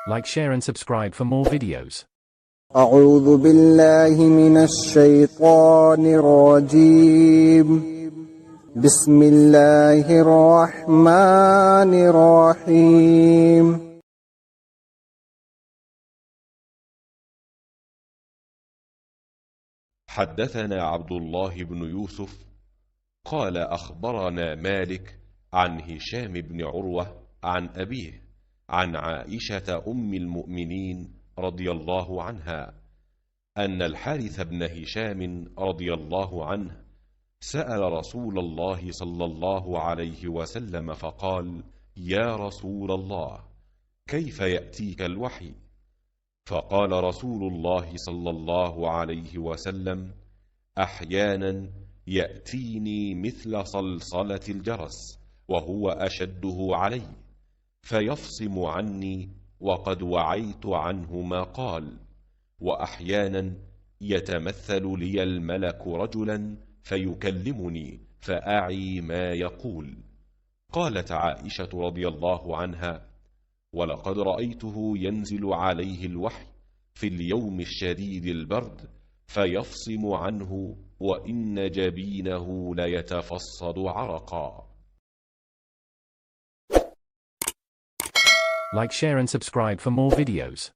Like, share and subscribe for more videos. أعوذ بالله من الشيطان الرجيم. بسم الله الرحمن الرحيم. حدثنا عبد الله بن يوسف قال أخبرنا مالك عن هشام بن عروة عن أبيه عن عائشة أم المؤمنين رضي الله عنها أن الحارث بن هشام رضي الله عنه سأل رسول الله صلى الله عليه وسلم فقال: يا رسول الله، كيف يأتيك الوحي؟ فقال رسول الله صلى الله عليه وسلم: أحيانا يأتيني مثل صلصلة الجرس وهو أشده علي، فيفصم عني وقد وعيت عنه ما قال، وأحيانا يتمثل لي الملك رجلا فيكلمني فأعي ما يقول. قالت عائشة رضي الله عنها: ولقد رأيته ينزل عليه الوحي في اليوم الشديد البرد فيفصم عنه وإن جبينه ليتفصد عرقا. Like, share and subscribe for more videos.